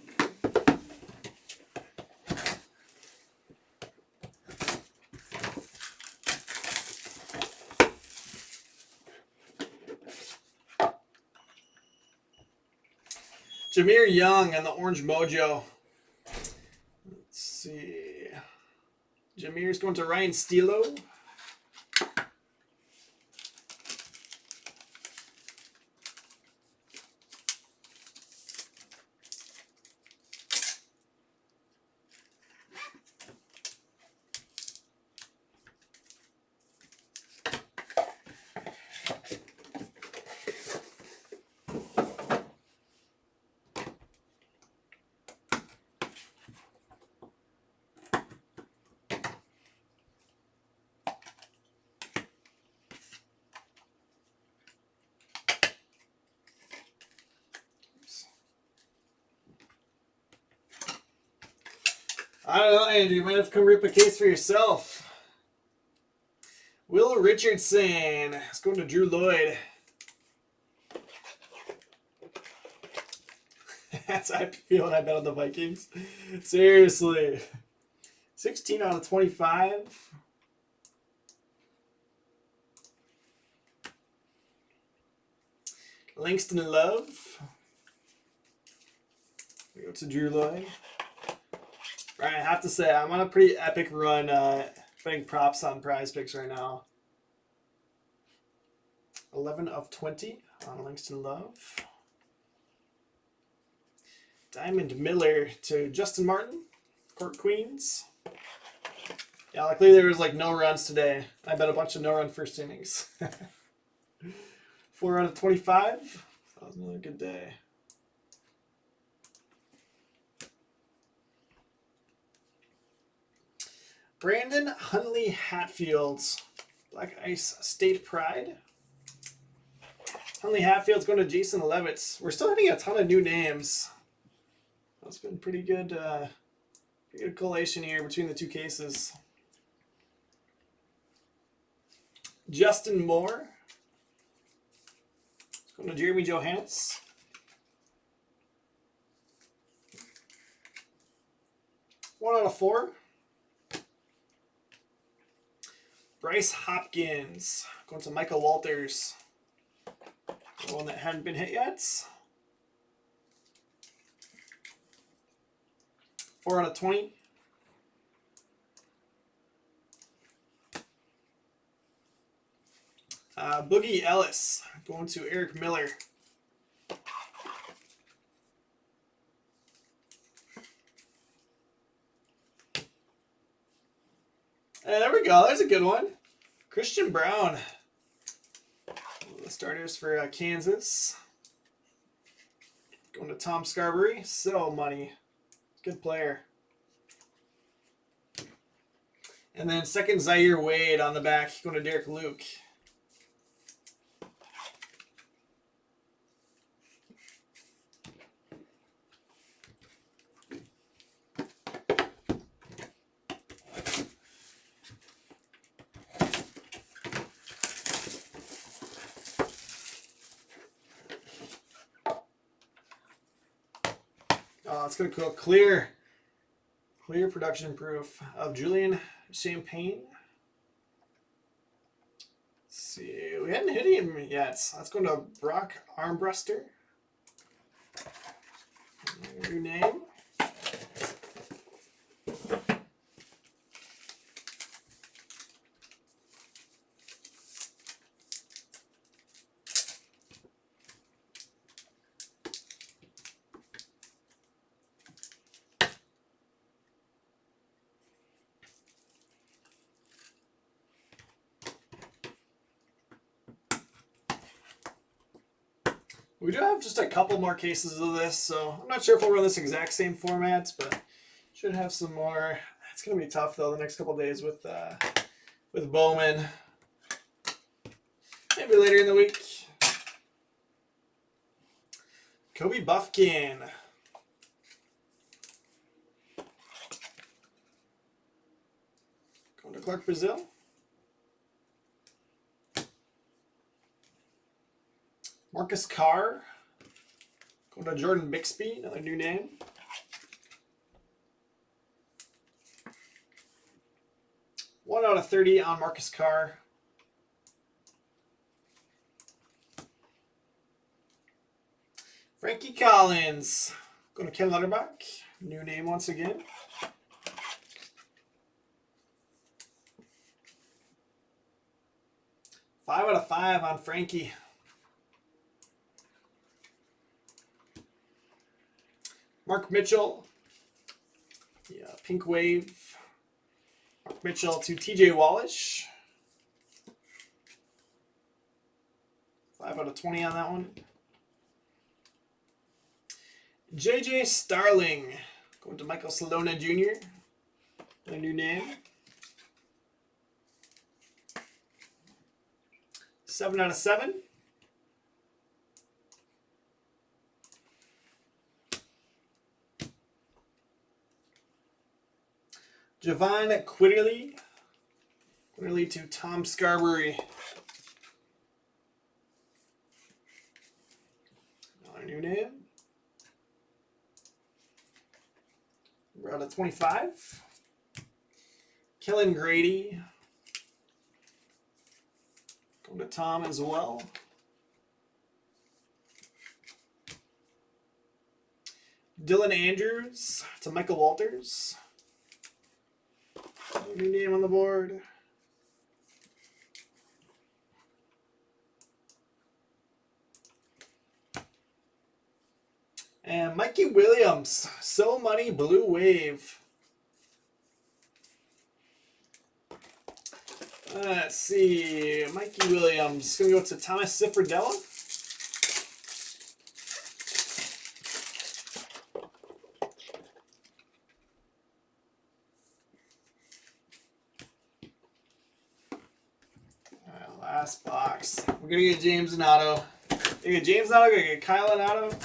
S1: Jameer Young and the Orange Mojo. Let's see. Jameer's going to Ryan Stilo. I don't know, Andrew. You might have to come rip a case for yourself. Will Richardson. Let's go to Drew Lloyd. That's how I feel when I bet on the Vikings. Seriously. 16 out of 25. Langston Love. We go to Drew Lloyd. Right, I have to say, I'm on a pretty epic run putting props on Prize Picks right now. 11 of 20 on Langston Love. Diamond Miller to Justin Martin, Court Queens. Yeah, luckily there was like no runs today. I bet a bunch of no-run first innings. 4 out of 25. That was another good day. Brandon Huntley Hatfields, Black Ice State Pride. Huntley Hatfield's going to Jason Levitz. We're still hitting a ton of new names. That's been pretty good collation here between the two cases. Justin Moore. It's going to Jeremy Johannes. One out of 4. Bryce Hopkins. Going to Michael Walters. The one that hadn't been hit yet. 4 out of 20. Boogie Ellis going to Eric Miller. And there we go. There's a good one. Christian Brown. The starters for Kansas. Going to Tom Scarberry. So money. Good player. And then second Zaire Wade on the back. Going to Derek Luke. Oh, it's going to go clear production proof of Julian Champagne. Let's see, we hadn't hit him yet. That's going to Brock Armbruster. New name. We do have just a couple more cases of this, so I'm not sure if we'll run this exact same format, but should have some more. It's going to be tough, though, the next couple days with Bowman. Maybe later in the week. Kobe Buffkin. Going to Clark, Brazil. Marcus Carr. Going to Jordan Bixby, another new name. One out of 30 on Marcus Carr. Frankie Collins. Going to Ken Lutterbach, new name once again. Five out of 5 on Frankie. Mark Mitchell, yeah, Pink Wave. Mark Mitchell to TJ Wallish. 5 out of 20 on that one. JJ Starling, going to Michael Salona Jr. A new name. 7 out of 7. Javon Quitterly to Tom Scarberry. Another new name. We're out of 25. Kellen Grady. Going to Tom as well. Dylan Andrews to Michael Walters. New name on the board. And Mikey Williams, So Money Blue Wave. Let's see, Mikey Williams. Gonna go to Thomas Ciffredella. Last box. We're gonna get James Donato. Gonna get James Donato. Gonna get Kyle Donato.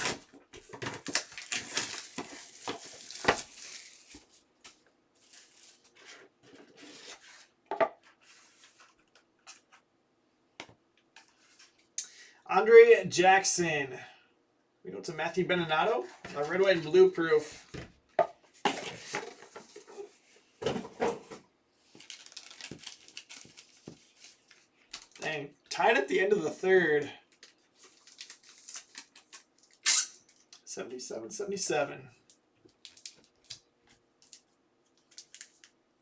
S1: Andre Jackson. We go to Matthew Beninado. Red, white, and blue proof. Dang, tied at the end of the third. 77-77.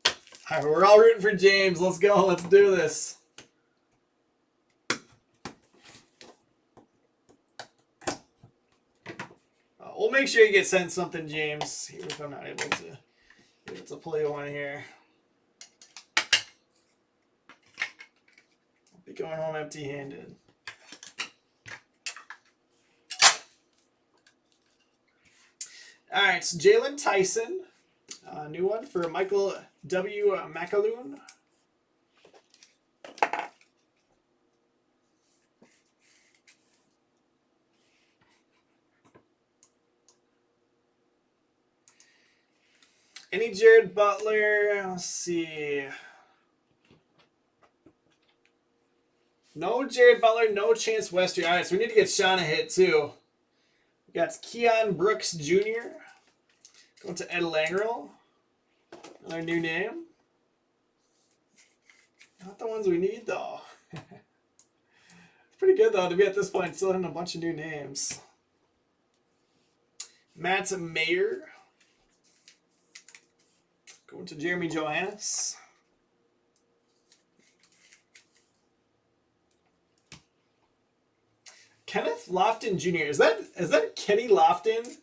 S1: All right, we're all rooting for James. Let's go. Let's do this. We'll make sure you get sent something, James, even if I'm not able to play one here. I'll be going home empty-handed. All right, so Jalen Tyson, new one for Michael W. McAloon. Any Jared Butler? Let's see. No Jared Butler, no Chance Westry. All right, so we need to get Sean a hit too. We got Keon Brooks Jr. Going to Ed Langerl. Another new name. Not the ones we need though. It's pretty good though to be at this point still in a bunch of new names. Matt Mayer. Going to Jeremy Johannes. Kenneth Lofton Jr. Is that Kenny Lofton?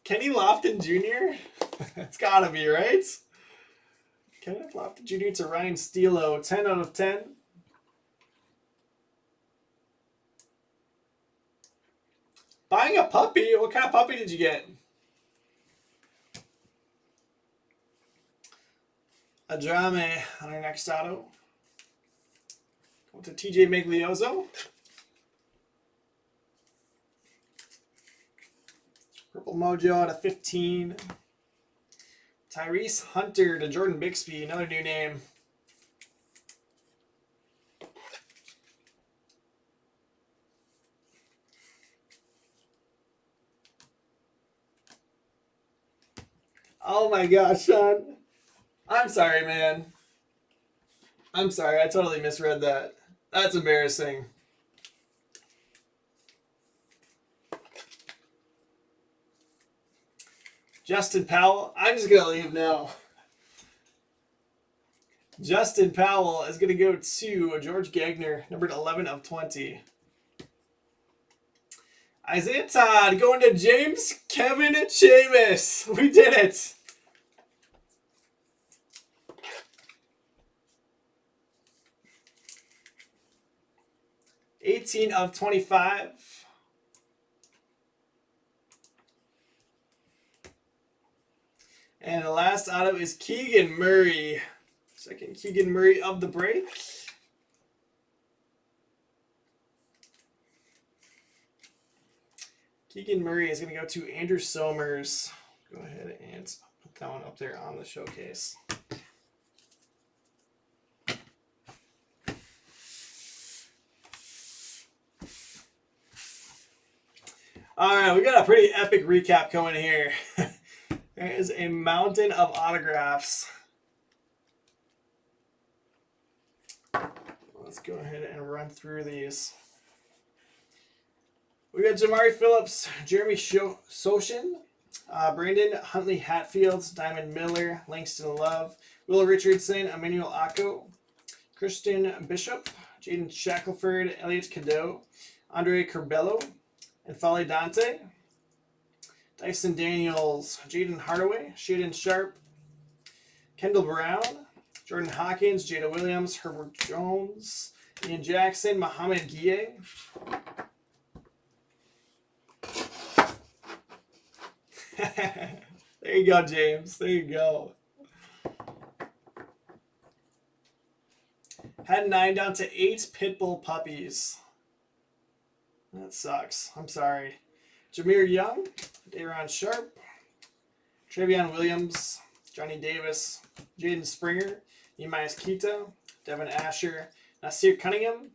S1: Kenny Lofton Jr.? It's gotta be, right? Kenneth Lofton Jr. to Ryan Stilo. 10 out of 10. Buying a puppy? What kind of puppy did you get? Adrame on our next auto. Go to TJ Miglioso. Purple Mojo out of 15. Tyrese Hunter to Jordan Bixby, another new name. Oh my gosh, Sean. I'm sorry, man. I'm sorry. I totally misread that. That's embarrassing. Justin Powell. I'm just going to leave now. Justin Powell is going to go to George Gagner, numbered 11 of 20. Isaiah Todd going to James Kevin Chavis. We did it. $18 of 25. And the last auto is Keegan Murray. Second Keegan Murray of the break. Keegan Murray is going to go to Andrew Somers. Go ahead and put that one up there on the showcase. All right, we got a pretty epic recap coming here. There is a mountain of autographs. Let's go ahead and run through these. We got Jamari Phillips, Jeremy Sochin, Brandon Huntley Hatfield, Diamond Miller, Langston Love, Will Richardson, Emmanuel Akko, Christian Bishop, Jaden Shackelford, Elliot Cadeau, Andre Curbelo, and Fale Dante, Dyson Daniels, Jaden Hardaway, Shaden Sharp, Kendall Brown, Jordan Hawkins, Jada Williams, Herbert Jones, Ian Jackson, Mohamed Guille. There you go, James. There you go. Had 9 down to 8 Pitbull puppies. That sucks. I'm sorry. Jameer Young, Dayron Sharp, Travion Williams, Johnny Davis, Jaden Springer, Emias Kita, Devin Asher, Nasir Cunningham,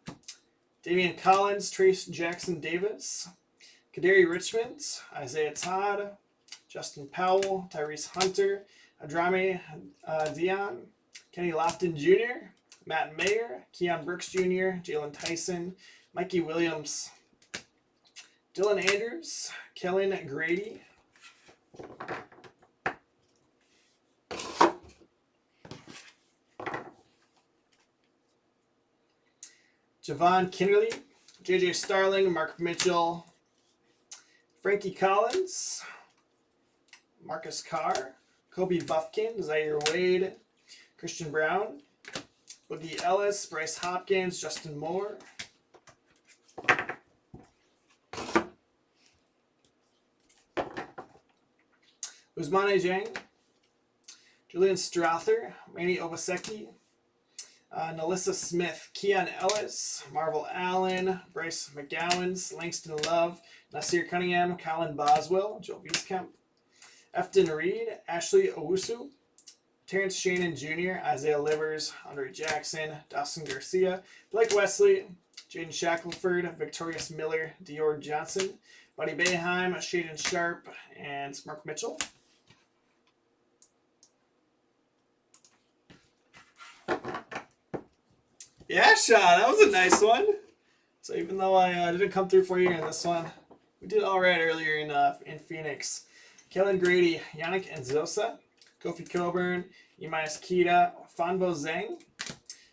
S1: Damian Collins, Trace Jackson Davis, Kaderi Richmond, Isaiah Todd, Justin Powell, Tyrese Hunter, Adrame Dion, Kenny Lofton Jr., Matt Mayer, Keon Brooks Jr., Jalen Tyson, Mikey Williams, Dylan Andrews, Kellen Grady, Javon Kinnerly, JJ Starling, Mark Mitchell, Frankie Collins, Marcus Carr, Kobe Buffkin, Zaire Wade, Christian Brown, Boogie Ellis, Bryce Hopkins, Justin Moore, Usmane Jang, Julian Strother, Randy Obaseki, Nalissa Smith, Keon Ellis, Marvel Allen, Bryce McGowan, Langston Love, Nasir Cunningham, Colin Boswell, Joe Wieskamp, Efton Reed, Ashley Owusu, Terrence Shannon Jr., Isaiah Livers, Andre Jackson, Dawson Garcia, Blake Wesley, Jaden Shackelford, Victorious Miller, Dior Johnson, Buddy Boeheim, Shaden Sharp, and Mark Mitchell. Yeah, Sean, that was a nice one. So even though I didn't come through for you in this one, we did all right earlier in Phoenix. Kellen Grady, Yannick Nzosa, Kofi Coburn, Emias Kita, Fanbo Zhang,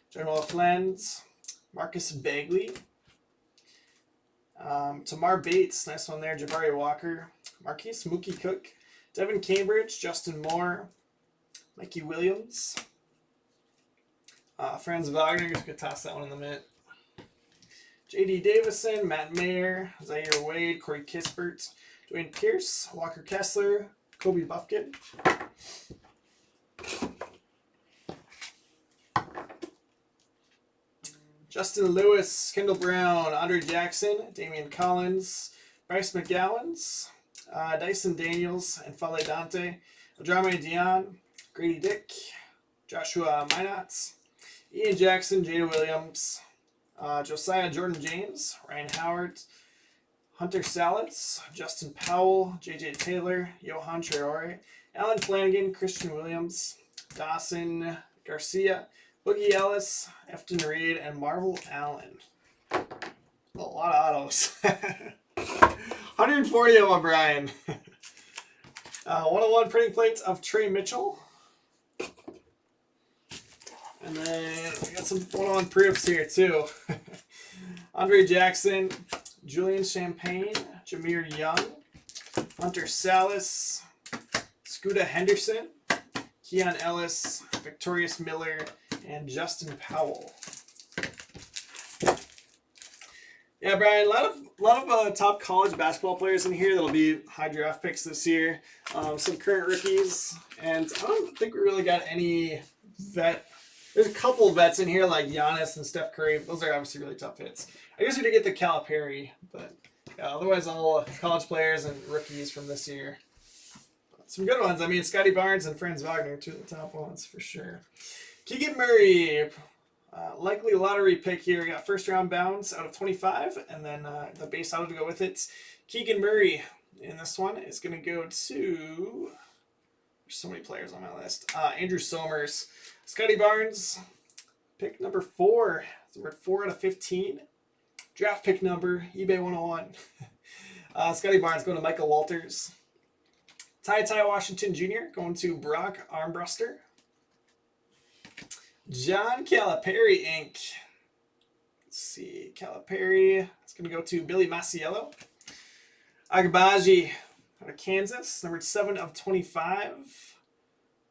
S1: General Flens, Marcus Bagley, Tamar Bates, nice one there, Jabari Walker, Marquise Mookie Cook, Devin Cambridge, Justin Moore, Mikey Williams, Franz Wagner, just gonna toss that one in the mitt. J.D. Davison, Matt Mayer, Zaire Wade, Corey Kispert, Dwayne Pierce, Walker Kessler, Kobe Buffkin. Justin Lewis, Kendall Brown, Andre Jackson, Damian Collins, Bryce McGowan, Dyson Daniels, and Fale Dante, Adrame Dion, Grady Dick, Joshua Minotts, Ian Jackson, Jada Williams, Josiah Jordan James, Ryan Howard, Hunter Salads, Justin Powell, JJ Taylor, Johan Traore, Alan Flanagan, Christian Williams, Dawson Garcia, Boogie Ellis, Efton Reed, and Marvel Allen. A lot of autos. 140 of them, Brian. 101 printing plates of Trey Mitchell. And then we got some 101 pre-ups here too. Andre Jackson, Julian Champagne, Jameer Young, Hunter Salas, Scooter Henderson, Keon Ellis, Victorious Miller, and Justin Powell. Yeah, Brian, a lot of top college basketball players in here that'll be high draft picks this year. Some current rookies, and I don't think we really got any vet. There's a couple of vets in here like Giannis and Steph Curry. Those are obviously really tough hits. I guess we did get the Calipari, but yeah, otherwise all college players and rookies from this year. Some good ones. I mean, Scotty Barnes and Franz Wagner, two of the top ones for sure. Keegan Murray, likely lottery pick here. We got first round bounds out of 25, and then the base auto to go with it. Keegan Murray in this one is going to go to, there's so many players on my list. Andrew Somers, Scotty Barnes, pick number 4. So we're at 4 out of 15. Draft pick number, eBay 101. Scotty Barnes going to Michael Walters. Ty Washington Jr. going to Brock Armbruster. John Calipari Inc. Let's see. Calipari. It's going to go to Billy Masiello. Agbaji out of Kansas. Number 7 of 25.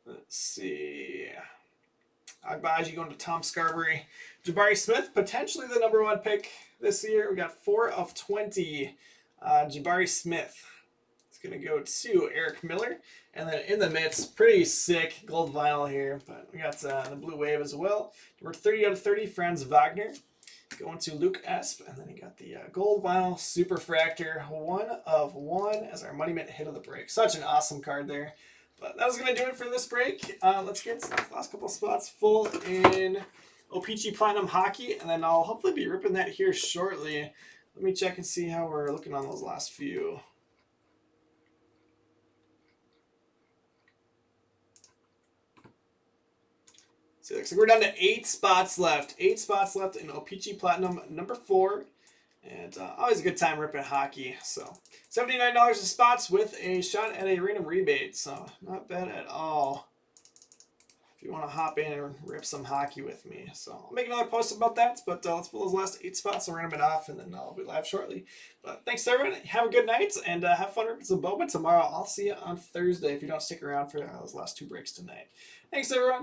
S1: Let's see. Agbaji going to Tom Scarberry. Jabari Smith, potentially the number 1 pick this year. We got 4 of 20. Jabari Smith. It's going to go to Eric Miller. And then in the midst, pretty sick gold vinyl here. But we got the Blue Wave as well. Number 30 out of 30, Franz Wagner. Going to Luke Esp. And then you got the gold vinyl Superfractor. 1 of 1 as our Money Mint hit of the break. Such an awesome card there. But that was going to do it for this break. Let's get the last couple spots full in O-Pee-Chee Platinum Hockey, and then I'll hopefully be ripping that here shortly. Let me check and see how we're looking on those last few. So it looks like we're down to 8 spots left. 8 spots left in O-Pee-Chee Platinum number 4. And always a good time ripping hockey. So $79 a spots with a shot at a random rebate. So not bad at all. If you want to hop in and rip some hockey with me. So I'll make another post about that. But let's fill those last 8 spots and random it off. And then I'll be live shortly. But thanks everyone. Have a good night. And have fun ripping some Boba tomorrow. I'll see you on Thursday if you don't stick around for those last 2 breaks tonight. Thanks everyone.